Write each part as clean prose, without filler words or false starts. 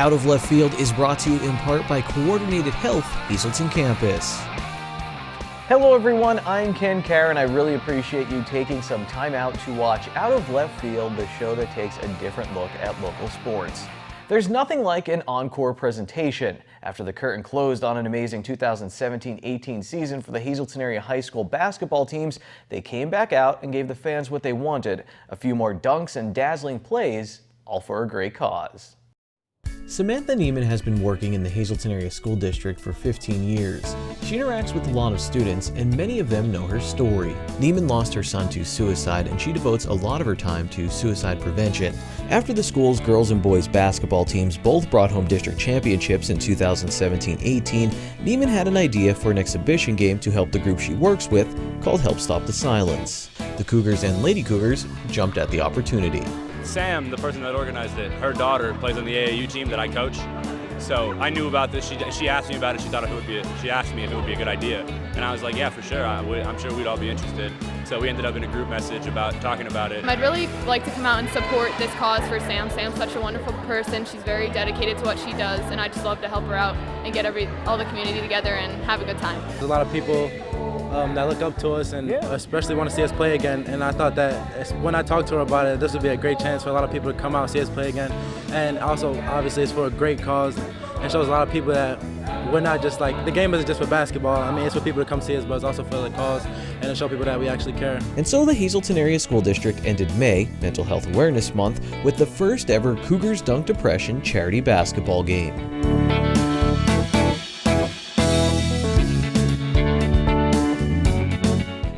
Out of Left Field is brought to you in part by Coordinated Health, Hazleton Campus. Hello everyone, I'm Ken Cara, and I really appreciate you taking some time out to watch Out of Left Field, the show that takes a different look at local sports. There's nothing like an encore presentation. After the curtain closed on an amazing 2017-18 season for the Hazleton Area High School basketball teams, they came back out and gave the fans what they wanted, a few more dunks and dazzling plays, all for a great cause. Samantha Neiman has been working in the Hazleton Area School District for 15 years. She interacts with a lot of students, and many of them know her story. Neiman lost her son to suicide, and she devotes a lot of her time to suicide prevention. After the school's girls and boys basketball teams both brought home district championships in 2017-18, Neiman had an idea for an exhibition game to help the group she works with, called Help Stop the Silence. The Cougars and Lady Cougars jumped at the opportunity. Sam, the person that organized it, her daughter plays on the AAU team that I coach. So I knew about this. She asked me about it. She asked me if it would be a good idea, and I was like, yeah, for sure. I'm sure we'd all be interested. So we ended up in a group message talking about it. I'd really like to come out and support this cause for Sam. Sam's such a wonderful person. She's very dedicated to what she does, and I just love to help her out and get all the community together and have a good time. There's a lot of people that look up to us and especially want to see us play again, and I thought that when I talked to her about it, this would be a great chance for a lot of people to come out and see us play again. And also, obviously, it's for a great cause and shows a lot of people that we're not just like, the game isn't just for basketball. I mean, it's for people to come see us, but it's also for the cause and to show people that we actually care. And so the Hazleton Area School District ended May, Mental Health Awareness Month, with the first ever Cougars Dunk Depression charity basketball game.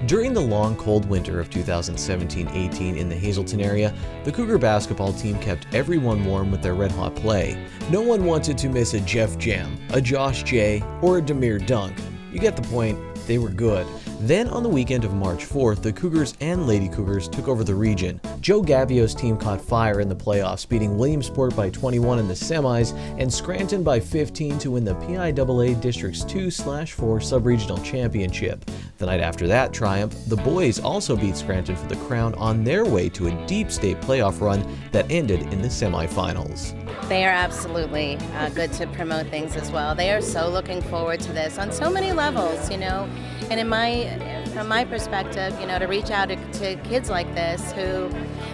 During the long, cold winter of 2017-18 in the Hazleton area, the Cougar basketball team kept everyone warm with their red-hot play. No one wanted to miss a Jeff Jam, a Josh J, or a Demir dunk. You get the point, they were good. Then on the weekend of March 4th, the Cougars and Lady Cougars took over the region. Joe Gabbio's team caught fire in the playoffs, beating Williamsport by 21 in the semis and Scranton by 15 to win the PIAA Districts 2/4 Sub-Regional Championship. The night after that triumph, the boys also beat Scranton for the crown on their way to a deep state playoff run that ended in the semifinals. They are absolutely good to promote things as well. They are so looking forward to this on so many levels, you know. And from my perspective, you know, to reach out to kids like this who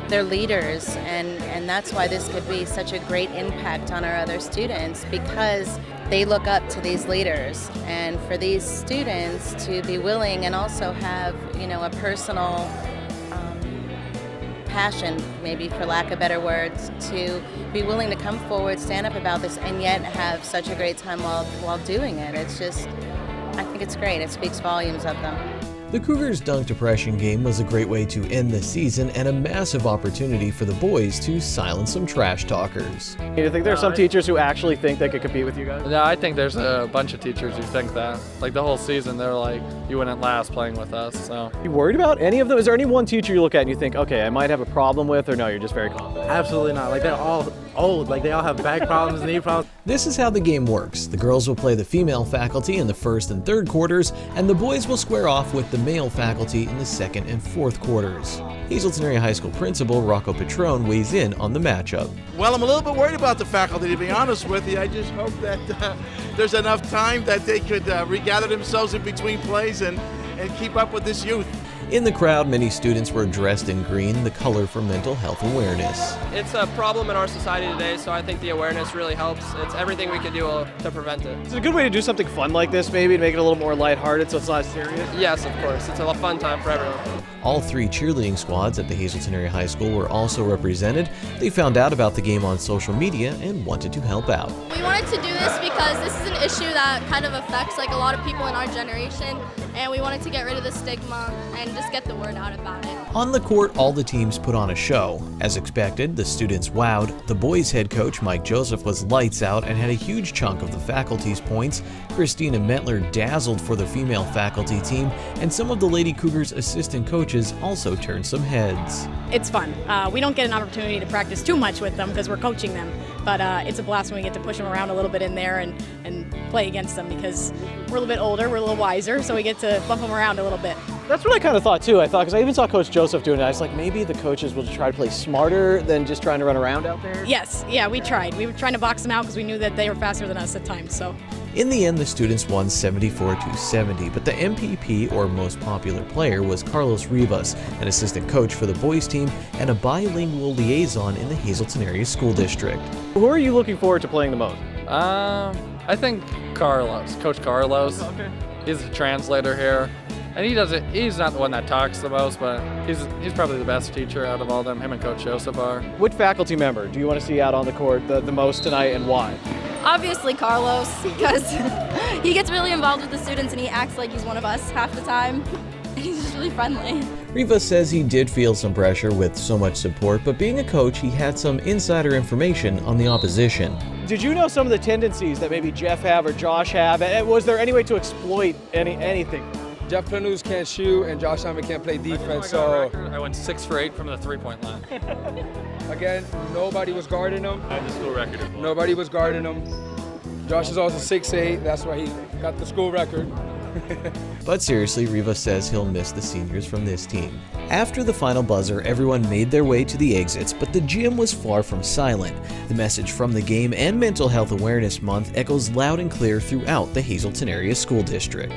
they're leaders, and that's why this could be such a great impact on our other students, because they look up to these leaders, and for these students to be willing and also have, you know, a personal passion, maybe for lack of better words, to be willing to come forward, stand up about this, and yet have such a great time while doing it. It's just, I think it's great. It speaks volumes of them. The Cougars Dunk Depression game was a great way to end the season and a massive opportunity for the boys to silence some trash talkers. Do you think there's some teachers who actually think they could compete with you guys? Yeah, I think there's a bunch of teachers who think that. Like the whole season, they're like, you wouldn't last playing with us, so. You worried about any of them? Is there any one teacher you look at and you think, okay, I might have a problem with, or no, you're just very confident? Absolutely not. Like, they're all old. Like, they all have back problems, knee problems. This is how the game works. The girls will play the female faculty in the first and third quarters, and the boys will square off with the male faculty in the second and fourth quarters. Hazleton Area High School principal Rocco Petrone weighs in on the matchup. Well, I'm a little bit worried about the faculty, to be honest with you. I just hope that there's enough time that they could regather themselves in between plays and keep up with this youth. In the crowd, many students were dressed in green, the color for mental health awareness. It's a problem in our society today, so I think the awareness really helps. It's everything we can do to prevent it. Is it a good way to do something fun like this, maybe, to make it a little more lighthearted so it's not serious? Yes, of course. It's a fun time for everyone. All three cheerleading squads at the Hazleton Area High School were also represented. They found out about the game on social media and wanted to help out. We wanted to do this because this is an issue that kind of affects like a lot of people in our generation, and we wanted to get rid of the stigma and just get the word out about it. On the court, all the teams put on a show. As expected, the students wowed. The boys' head coach, Mike Joseph, was lights out and had a huge chunk of the faculty's points. Christina Mentler dazzled for the female faculty team, and some of the Lady Cougars' assistant coaches also turned some heads. It's fun. We don't get an opportunity to practice too much with them because we're coaching them, but it's a blast when we get to push them around a little bit in there and play against them, because we're a little bit older, we're a little wiser, so we get to bump them around a little bit. That's what I kind of thought too. Because I even saw Coach Joseph doing it. I was like, maybe the coaches will try to play smarter than just trying to run around out there. Yes, yeah, we tried. We were trying to box them out because we knew that they were faster than us at times. So. In the end, the students won 74-70, but the MPP, or most popular player, was Carlos Rivas, an assistant coach for the boys team and a bilingual liaison in the Hazleton Area School District. Who are you looking forward to playing the most? I think Carlos, Coach Carlos. Okay. He's the translator here. And he's not the one that talks the most, but he's probably the best teacher out of all them. Him and Coach Joseph are. Which faculty member do you want to see out on the court the most tonight, and why? Obviously Carlos, because he gets really involved with the students and he acts like he's one of us half the time. He's just really friendly. Rivas says he did feel some pressure with so much support, but being a coach, he had some insider information on the opposition. Did you know some of the tendencies that maybe Jeff have or Josh have? And was there any way to exploit anything? Jeff Planus can't shoot and Josh Simon can't play defense, so I went 6 for 8 from the three-point line. again, nobody was guarding him. I have the school record. Nobody was guarding him. Josh is also 6'8", that's why he got the school record. But seriously, Rivas says he'll miss the seniors from this team. After the final buzzer, everyone made their way to the exits, but the gym was far from silent. The message from the game and Mental Health Awareness Month echoes loud and clear throughout the Hazleton Area School District.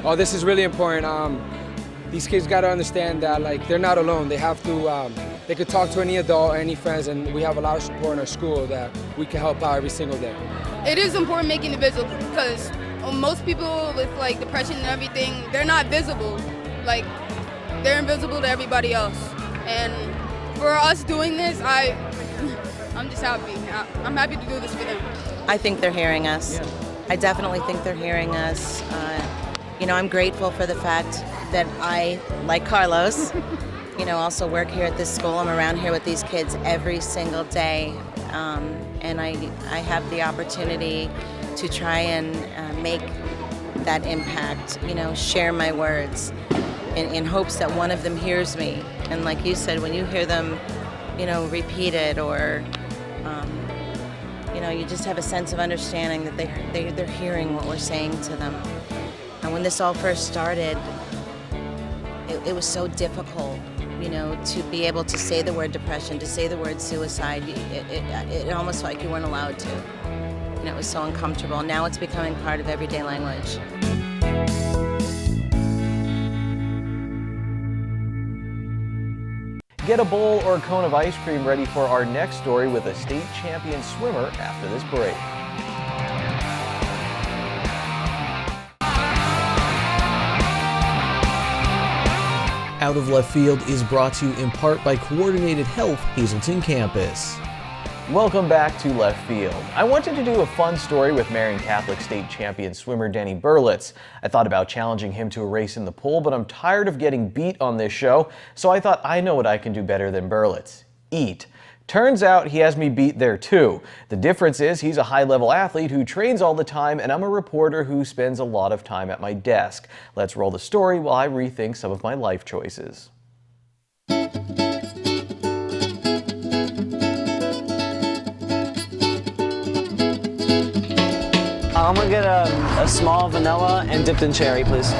Oh, this is really important. These kids got to understand that they're not alone. They have to. They could talk to any adult, any friends, and we have a lot of support in our school that we can help out every single day. It is important making it visible because most people with depression and everything, they're not visible. They're invisible to everybody else. And for us doing this, I'm just happy. I'm happy to do this for them. I think they're hearing us. Yeah. I definitely think they're hearing us. I'm grateful for the fact that I, like Carlos, also work here at this school. I'm around here with these kids every single day. And I have the opportunity to try and make that impact, share my words in hopes that one of them hears me. And like you said, when you hear them, repeat it or, you just have a sense of understanding that they're hearing what we're saying to them. And when this all first started, it was so difficult, to be able to say the word depression, to say the word suicide. It almost felt like you weren't allowed to. And it was so uncomfortable. Now it's becoming part of everyday language. Get a bowl or a cone of ice cream ready for our next story with a state champion swimmer after this break. Out of Left Field is brought to you in part by Coordinated Health Hazleton Campus. Welcome back to Left Field. I wanted to do a fun story with Marion Catholic state champion swimmer Danny Berlitz. I thought about challenging him to a race in the pool, but I'm tired of getting beat on this show, so I thought I know what I can do better than Berlitz: eat. Turns out he has me beat there too. The difference is he's a high-level athlete who trains all the time, and I'm a reporter who spends a lot of time at my desk. Let's roll the story while I rethink some of my life choices. I'm gonna get a small vanilla and dipped in cherry, please.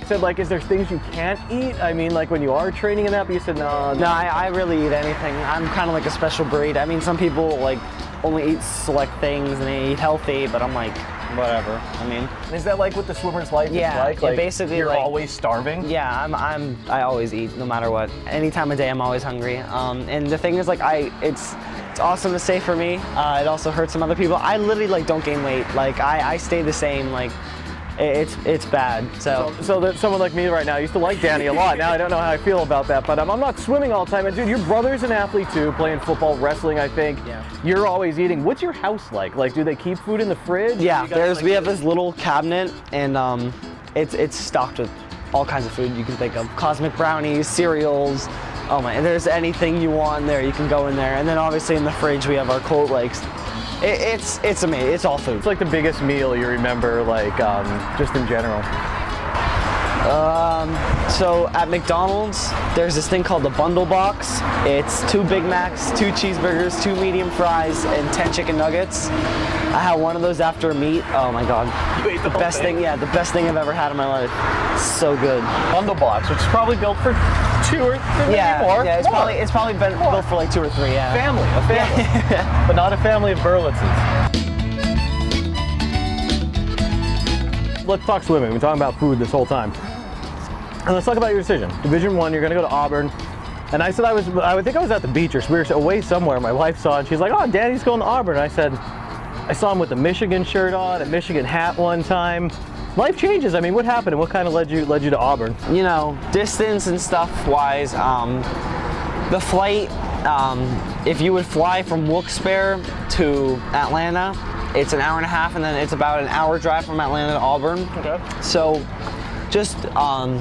Said, is there things you can't eat? I mean, when you are training in that, but you said no. No, I really eat anything. I'm kind of like a special breed. I mean, some people only eat select things and they eat healthy, but I'm like, whatever. I mean, is that what the swimmer's life is like? Basically, you're always starving. Yeah, I always eat no matter what. Any time of day, I'm always hungry. And the thing is, it's awesome to say for me. It also hurts some other people. I literally don't gain weight. I stay the same. It's bad. So that someone like me right now, I used to like Danny a lot. Now I don't know how I feel about that, but I'm not swimming all the time. And dude, your brother's an athlete too, playing football, wrestling, I think. Yeah. You're always eating. What's your house like? Do they keep food in the fridge? Yeah, we have this little cabinet, and it's stocked with all kinds of food you can think of: cosmic brownies, cereals. Oh my! If there's anything you want in there, you can go in there. And then obviously in the fridge we have our cold legs. It's amazing. It's all food. It's the biggest meal you remember, just in general. So at McDonald's, there's this thing called the bundle box. It's 2 Big Macs, 2 cheeseburgers, 2 medium fries, and 10 chicken nuggets. I had one of those after a meet. Oh my God. You ate the whole best thing, yeah, the best thing I've ever had in my life. So good. Bundle box, which is probably built for 2 or 3, Yeah, more. yeah, it's probably been built for like 2 or 3, yeah. A family, but not a family of Berlitzes. Let's talk swimming. We've been talking about food this whole time. And let's talk about your decision. Division I, you're gonna go to Auburn. And I said I would think I was at the beach or we were away somewhere. My wife saw it and she's like, oh, Daddy's going to Auburn. And I said, I saw him with a Michigan shirt on, a Michigan hat one time. Life changes. I mean, what happened and what kind of led you to Auburn? You know, distance and stuff wise, the flight, if you would fly from Wilkes-Barre to Atlanta, it's an hour and a half, and then it's about an hour drive from Atlanta to Auburn. Okay. So just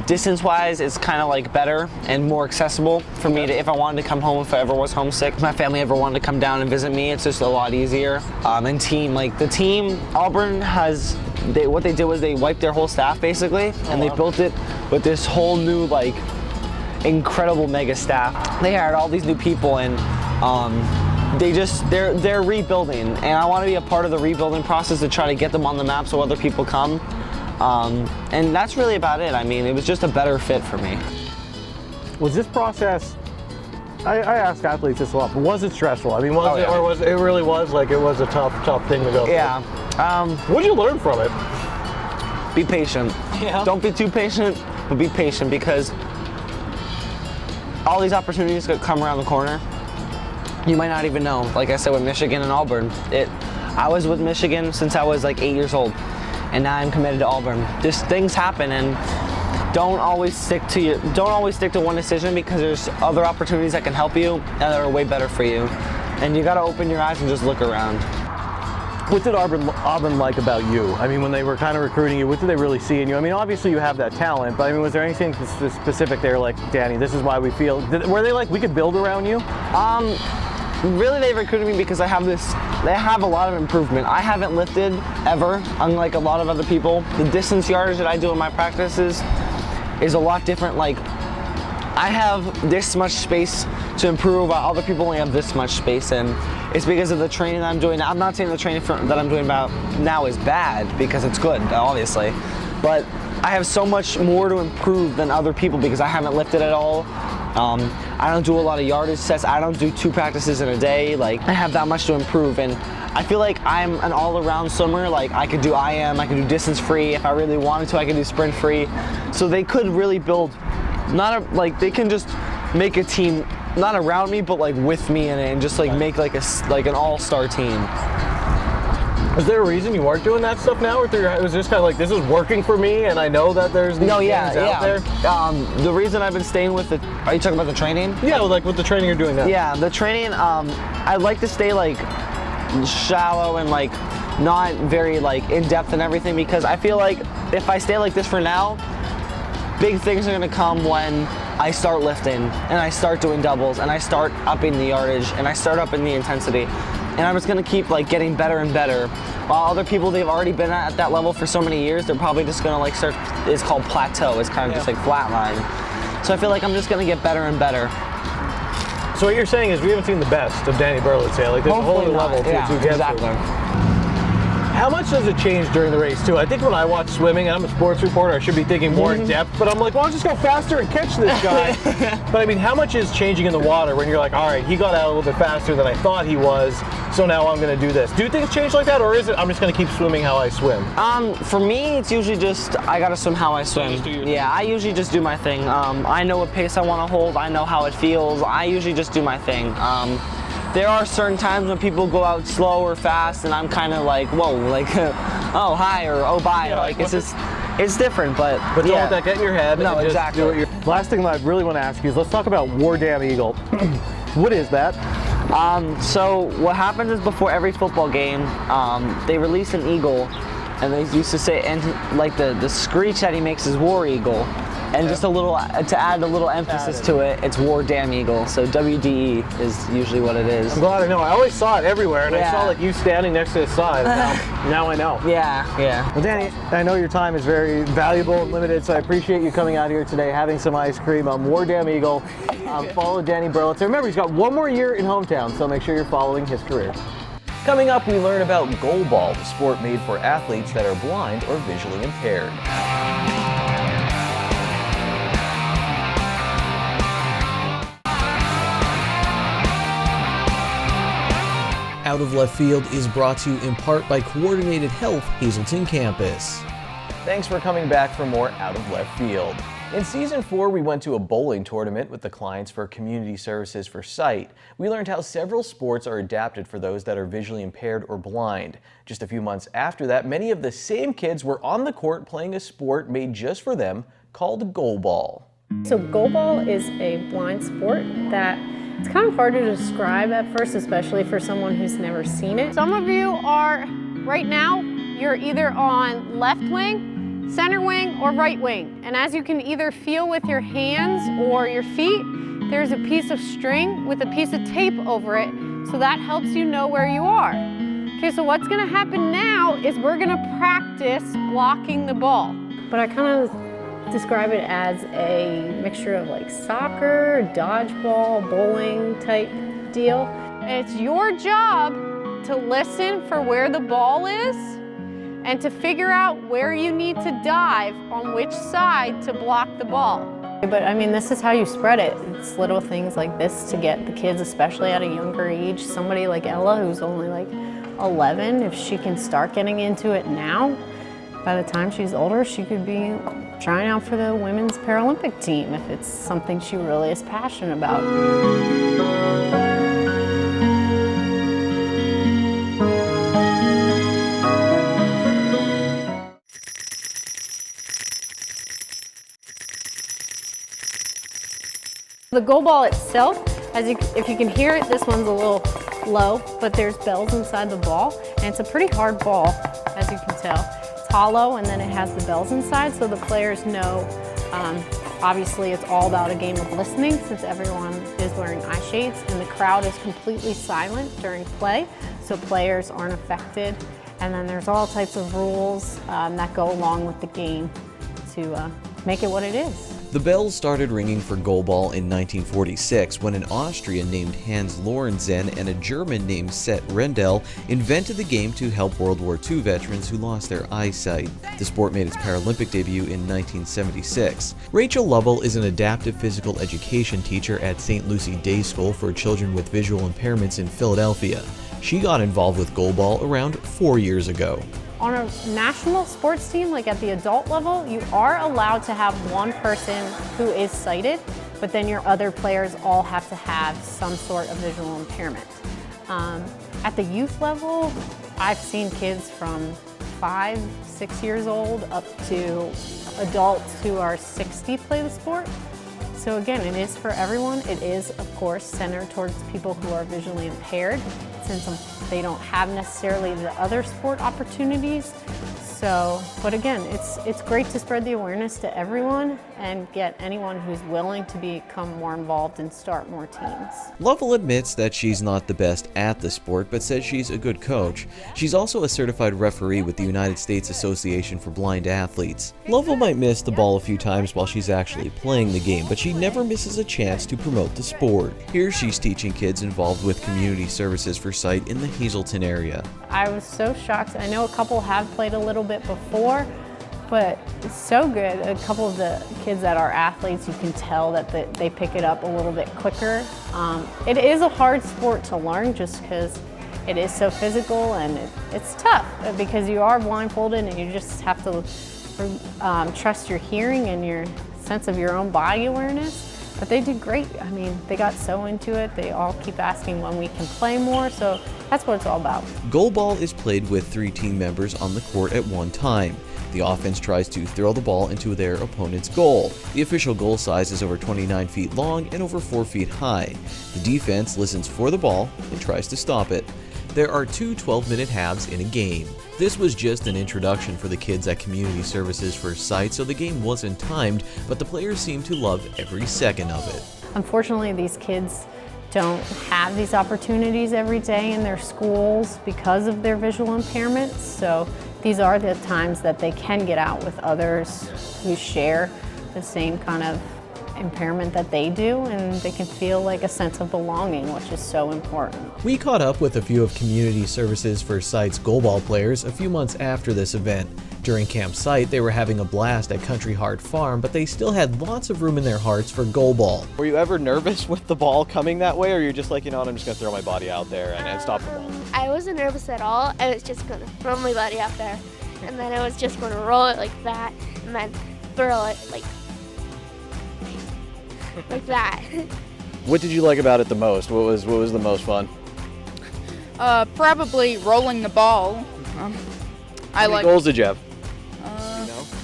distance-wise, it's kind of like better and more accessible for me to, if I wanted to come home, if I ever was homesick, if my family ever wanted to come down and visit me, it's just a lot easier. And team, like the team, Auburn has, what they did was they wiped their whole staff basically, and they built it with this whole new like incredible mega staff. They hired all these new people, and they're rebuilding, and I want to be a part of the rebuilding process to try to get them on the map so other people come. And that's really about it. I mean, it was just a better fit for me. Was this process, I ask athletes this a lot, but was it stressful? I mean, or was it really was like it was a tough thing to go through? Yeah. What did you learn from it? Be patient. Yeah. Don't be too patient, but be patient, because all these opportunities could come around the corner. You might not even know. Like I said with Michigan and Auburn, I was with Michigan since I was like 8 years old, and now I'm committed to Auburn. Just things happen, and don't always stick to one decision, because there's other opportunities that can help you and that are way better for you. And you got to open your eyes and just look around. What did Auburn like about you? I mean, when they were kind of recruiting you, what did they really see in you? I mean, obviously you have that talent, but I mean, was there anything specific there, like, Danny, this is why we feel, were they like, we could build around you? Really, they recruited me because they have a lot of improvement. I haven't lifted ever, unlike a lot of other people. The distance yardage that I do in my practices is a lot different. Like, I have this much space to improve while other people only have this much space, and it's because of the training that I'm doing. I'm not saying the training that I'm doing about now is bad, because it's good, obviously, but I have so much more to improve than other people because I haven't lifted at all. I don't do a lot of yardage sets. I don't do 2 practices in a day. Like, I have that much to improve, and I feel like I'm an all-around swimmer. Like, I could do I could do distance free. If I really wanted to, I could do sprint free. So they could really build, they can just make a team, not around me, but like with me in it, and just like make like an all-star team. Is there a reason you weren't doing that stuff now, or it was just kind of like, this is working for me, and I know that there's these things out there? The reason I've been staying with it, are you talking about the training? Yeah, like with the training you're doing now. Yeah, the training, I like to stay like shallow and like not very like in-depth and everything, because I feel like if I stay like this for now, big things are gonna come when I start lifting and I start doing doubles and I start upping the yardage and I start upping the intensity. And I'm just gonna keep like getting better and better. While other people, they've already been at that level for so many years, they're probably just gonna like start, it's called plateau. It's kind of just like flatline. So I feel like I'm just gonna get better and better. So what you're saying is we haven't seen the best of Danny Berlitz yet. Like, there's a whole new level to get to. How much does it change during the race too? I think when I watch swimming, and I'm a sports reporter, I should be thinking more in depth, but I'm like, well, I'll just go faster and catch this guy. But I mean, how much is changing in the water when you're like, all right, he got out a little bit faster than I thought he was, so now I'm gonna do this. Do things change like that, or is it I'm just gonna keep swimming how I swim? For me, it's usually just, I gotta swim how I swim. Yeah, I usually just do my thing. I know what pace I wanna hold, I know how it feels, I usually just do my thing. There are certain times when people go out slow or fast, and I'm kind of like, whoa, like, oh, hi, or oh, bye. Yeah, like, it's different, but don't let that get in your head. No, exactly. Last thing that I really want to ask you is, let's talk about War Dam Eagle. What is that? So what happens is, before every football game, they release an eagle, and they used to say, and like the screech that he makes is War Eagle. And just to add a little emphasis to it, it's War Damn Eagle. So WDE is usually what it is. I'm glad I know. I always saw it everywhere, and I Yeah. saw like you standing next to the sign. Now I know. Yeah. Well, Danny, I know your time is very valuable and limited, so I appreciate you coming out here today, having some ice cream. War Damn Eagle. Follow Danny Berlitz. Remember, he's got one more year in hometown, so make sure you're following his career. Coming up, we learn about goalball, the sport made for athletes that are blind or visually impaired. Out of Left Field is brought to you in part by Coordinated Health Hazleton Campus. Thanks for coming back for more Out of Left Field. In Season 4, we went to a bowling tournament with the clients for Community Services for Sight. We learned how several sports are adapted for those that are visually impaired or blind. Just a few months after that, many of the same kids were on the court playing a sport made just for them called goalball. So goalball is a blind sport that it's kind of hard to describe at first, especially for someone who's never seen it. Some of you are, right now, you're either on left wing, center wing, or right wing. And as you can either feel with your hands or your feet, there's a piece of string with a piece of tape over it, so that helps you know where you are. Okay, so what's gonna happen now is we're gonna practice blocking the ball. But I kind of describe it as a mixture of like soccer, dodgeball, bowling type deal. And it's your job to listen for where the ball is and to figure out where you need to dive on which side to block the ball. But I mean, this is how you spread it. It's little things like this to get the kids, especially at a younger age. Somebody like Ella, who's only like 11, if she can start getting into it now, by the time she's older, she could be trying out for the women's Paralympic team if it's something she really is passionate about. The goalball itself, if you can hear it, this one's a little low, but there's bells inside the ball, and it's a pretty hard ball, as you can tell. It's hollow, and then it has the bells inside, so the players know. Obviously, it's all about a game of listening, since everyone is wearing eye shades, and the crowd is completely silent during play, so players aren't affected. And then there's all types of rules that go along with the game to make it what it is. The bells started ringing for goalball in 1946 when an Austrian named Hans Lorenzen and a German named Seth Rendell invented the game to help World War II veterans who lost their eyesight. The sport made its Paralympic debut in 1976. Rachel Lovell is an adaptive physical education teacher at St. Lucie Day School for children with visual impairments in Philadelphia. She got involved with goalball around 4 years ago. On a national sports team, like at the adult level, you are allowed to have one person who is sighted, but then your other players all have to have some sort of visual impairment. At the youth level, I've seen kids from 5, 6 years old up to adults who are 60 play the sport. So again, it is for everyone. It is, of course, centered towards people who are visually impaired, since they don't have necessarily the other sport opportunities. So, but again, it's great to spread the awareness to everyone and get anyone who's willing to become more involved and start more teams. Lovell admits that she's not the best at the sport, but says she's a good coach. She's also a certified referee with the United States Association for Blind Athletes. Lovell might miss the ball a few times while she's actually playing the game, but she never misses a chance to promote the sport. Here she's teaching kids involved with Community Services for Sight in the Hazleton area. I was so shocked. I know a couple have played a little bit before, but it's so good. A couple of the kids that are athletes, you can tell that they pick it up a little bit quicker. It is a hard sport to learn just because it is so physical, and it's tough because you are blindfolded and you just have to trust your hearing and your sense of your own body awareness. But they did great. I mean, they got so into it. They all keep asking when we can play more, so that's what it's all about. Goalball is played with 3 team members on the court at one time. The offense tries to throw the ball into their opponent's goal. The official goal size is over 29 feet long and over 4 feet high. The defense listens for the ball and tries to stop it. There are two 12-minute halves in a game. This was just an introduction for the kids at Community Services for Sight, so the game wasn't timed, but the players seemed to love every second of it. Unfortunately, these kids don't have these opportunities every day in their schools because of their visual impairments, so these are the times that they can get out with others who share the same kind of impairment that they do, and they can feel like a sense of belonging, which is so important. We caught up with a few of Community Services for Sight's goalball players a few months after this event. During Camp Sight, they were having a blast at Country Heart Farm, but they still had lots of room in their hearts for goalball. Were you ever nervous with the ball coming that way, or you're just like, you know what, I'm just going to throw my body out there and stop the ball? I wasn't nervous at all. I was just going to throw my body out there, and then I was just going to roll it like that, and then throw it like that. What did you like about it the most? What was the most fun? Probably rolling the ball. How many goals did you have?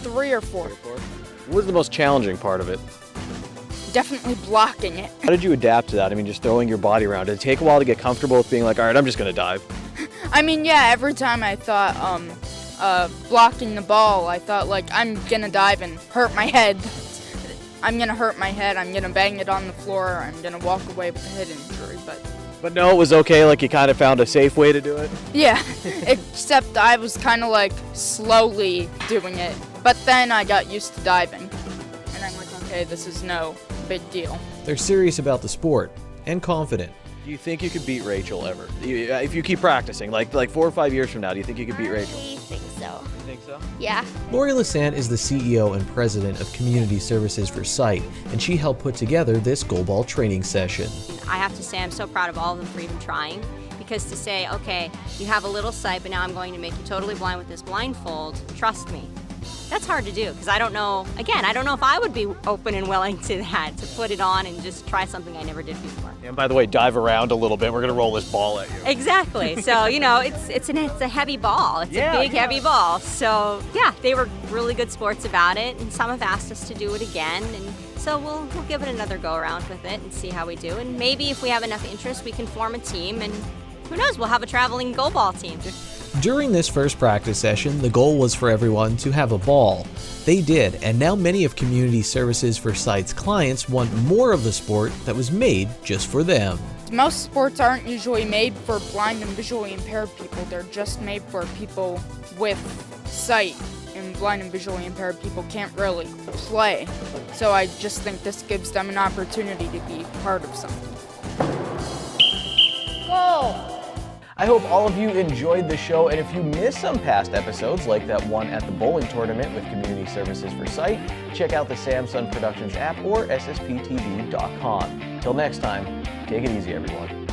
3 or 4. What was the most challenging part of it? Definitely blocking it. How did you adapt to that? I mean, just throwing your body around. Did it take a while to get comfortable with being like, all right, I'm just going to dive? I mean, yeah, every time I thought blocking the ball, I thought like, I'm going to dive and hurt my head. I'm going to hurt my head. I'm going to bang it on the floor. I'm going to walk away with a head injury. But no, it was okay, like you kind of found a safe way to do it? Yeah, except I was kind of like slowly doing it. But then I got used to diving. And I'm like, okay, this is no big deal. They're serious about the sport and confident. Do you think you could beat Rachel ever? If you keep practicing, like 4 or 5 years from now, do you think you could beat Rachel? I think so. You think so? Yeah. Lori Lassant is the CEO and president of Community Services for Sight, and she helped put together this goalball training session. I have to say I'm so proud of all of them for even trying, because to say, okay, you have a little sight, but now I'm going to make you totally blind with this blindfold, trust me. That's hard to do, because I don't know if I would be open and willing to that, to put it on and just try something I never did before. And by the way, dive around a little bit. We're going to roll this ball at you. Exactly. So, you know, it's a heavy ball. It's a big, heavy ball. So, yeah, they were really good sports about it, and some have asked us to do it again. And so we'll give it another go around with it and see how we do. And maybe if we have enough interest, we can form a team, and who knows, we'll have a traveling goalball team. During this first practice session, the goal was for everyone to have a ball. They did, and now many of Community Services for Sight's clients want more of the sport that was made just for them. Most sports aren't usually made for blind and visually impaired people. They're just made for people with sight, and blind and visually impaired people can't really play. So I just think this gives them an opportunity to be part of something. Go! I hope all of you enjoyed the show, and if you missed some past episodes, like that one at the bowling tournament with Community Services for Sight, check out the Samsung Productions app or ssptv.com. Till next time, take it easy, everyone.